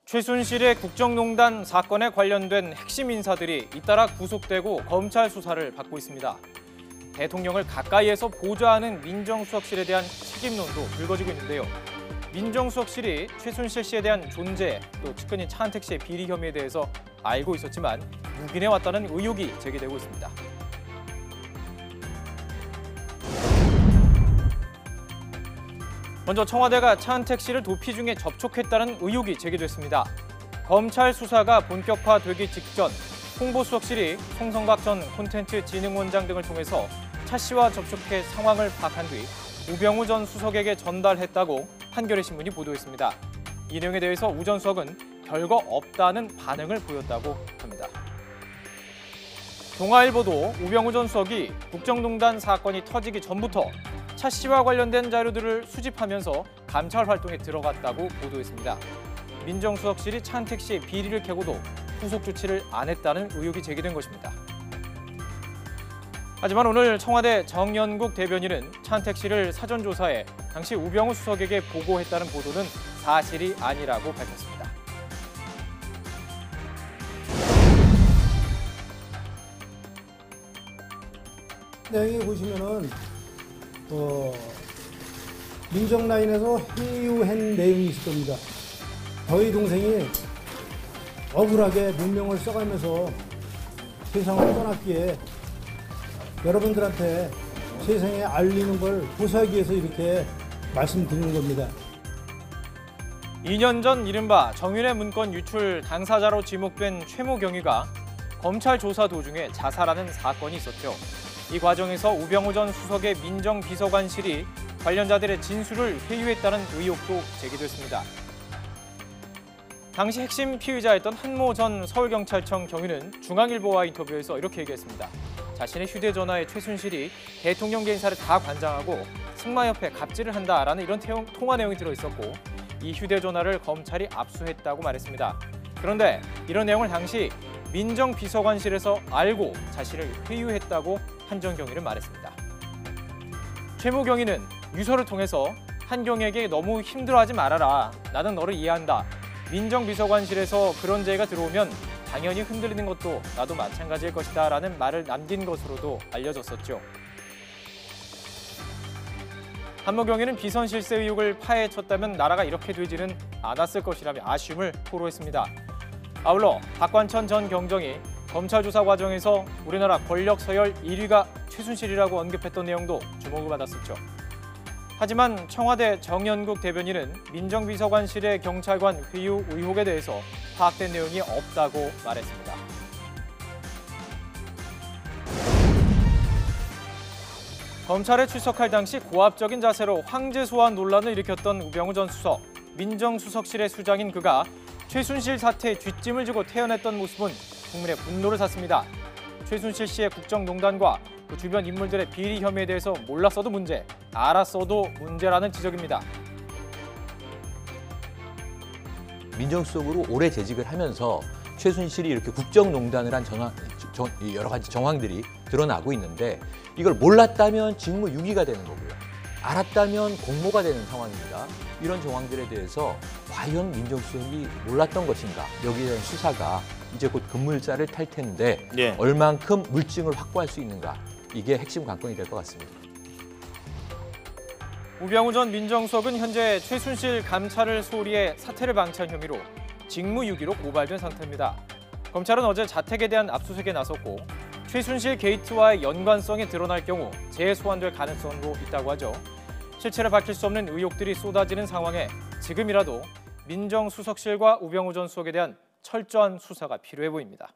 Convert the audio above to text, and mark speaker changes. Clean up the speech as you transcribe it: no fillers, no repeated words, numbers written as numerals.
Speaker 1: 최순실의 국정농단 사건에 관련된 핵심 인사들이 잇따라 구속되고 검찰 수사를 받고 있습니다. 대통령을 가까이에서 보좌하는 민정수석실에 대한 책임론도 불거지고 있는데요. 민정수석실이 최순실 씨에 대한 존재, 또 측근인 차은택 씨의 비리 혐의에 대해서 알고 있었지만 묵인해왔다는 의혹이 제기되고 있습니다. 먼저 청와대가 차은택 씨를 도피 중에 접촉했다는 의혹이 제기됐습니다. 검찰 수사가 본격화되기 직전 홍보수석실이 송성각 전 콘텐츠진흥원장 등을 통해서 차 씨와 접촉해 상황을 파악한 뒤 우병우 전 수석에게 전달했다고 한겨레 신문이 보도했습니다. 이 내용에 대해서 우 전 수석은 별거 없다는 반응을 보였다고 합니다. 동아일보도 우병우 전 수석이 국정농단 사건이 터지기 전부터 차 씨와 관련된 자료들을 수집하면서 감찰 활동에 들어갔다고 보도했습니다. 민정수석실이 차은택 씨의 비리를 캐고도 후속 조치를 안 했다는 의혹이 제기된 것입니다. 하지만 오늘 청와대 정연국 대변인은 차은택 씨를 사전 조사해 당시 우병우 수석에게 보고했다는 보도는 사실이 아니라고 밝혔습니다.
Speaker 2: 여기 보시면은 민정 라인에서 회유한 내용이 있을 겁니다. 저희 동생이 억울하게 문명을 써가면서 세상을 떠났기에 여러분들한테 세상에 알리는 걸 보수하기 위해서 이렇게 말씀드리는 겁니다.
Speaker 1: 2년 전 이른바 정윤회 문건 유출 당사자로 지목된 최모 경위가 검찰 조사 도중에 자살하는 사건이 있었죠. 이 과정에서 우병우 전 수석의 민정비서관실이 관련자들의 진술을 회유했다는 의혹도 제기됐습니다. 당시 핵심 피의자였던 한모 전 서울경찰청 경위는 중앙일보와 인터뷰에서 이렇게 얘기했습니다. 자신의 휴대전화에 최순실이 대통령계 인사를 다 관장하고 승마협회 갑질을 한다라는 이런 통화 내용이 들어있었고 이 휴대전화를 검찰이 압수했다고 말했습니다. 그런데 이런 내용을 당시 민정비서관실에서 알고 자신을 회유했다고 한정경위는 말했습니다. 최모 경위는 유서를 통해서 한경에게 너무 힘들어하지 말아라. 나는 너를 이해한다. 민정비서관실에서 그런 제의가 들어오면 당연히 흔들리는 것도 나도 마찬가지일 것이다 라는 말을 남긴 것으로도 알려졌었죠. 한모 경위는 비선 실세 의혹을 파헤쳤다면 나라가 이렇게 되지는 않았을 것이라며 아쉬움을 토로했습니다. 아울러 박관천 전 경정이 검찰 조사 과정에서 우리나라 권력 서열 1위가 최순실이라고 언급했던 내용도 주목을 받았었죠. 하지만 청와대 정연국 대변인은 민정비서관실의 경찰관 회유 의혹에 대해서 파악된 내용이 없다고 말했습니다. 검찰에 출석할 당시 고압적인 자세로 황제 소환 논란을 일으켰던 우병우 전 수석. 민정수석실의 수장인 그가 최순실 사태에 뒷짐을 지고 태어났던 모습은 국민의 분노를 샀습니다. 최순실 씨의 국정농단과 그 주변 인물들의 비리 혐의에 대해서 몰랐어도 문제, 알았어도 문제라는 지적입니다.
Speaker 3: 민정수석으로 오래 재직을 하면서 최순실이 이렇게 국정농단을 한 여러 가지 정황들이 드러나고 있는데 이걸 몰랐다면 직무유기가 되는 거고요. 알았다면 공모가 되는 상황입니다. 이런 정황들에 대해서 과연 민정수석이 몰랐던 것인가? 여기에 대한 수사가 이제 곧 급물살을 탈 텐데 얼만큼 물증을 확보할 수 있는가? 이게 핵심 관건이 될 것 같습니다.
Speaker 1: 우병우 전 민정수석은 현재 최순실 감찰을 소홀히해 사태를 방치한 혐의로 직무유기로 고발된 상태입니다. 검찰은 어제 자택에 대한 압수수색에 나섰고 최순실 게이트와의 연관성이 드러날 경우 재소환될 가능성도 있다고 하죠. 실체를 밝힐 수 없는 의혹들이 쏟아지는 상황에 지금이라도 민정수석실과 우병우 전 수석에 대한 철저한 수사가 필요해 보입니다.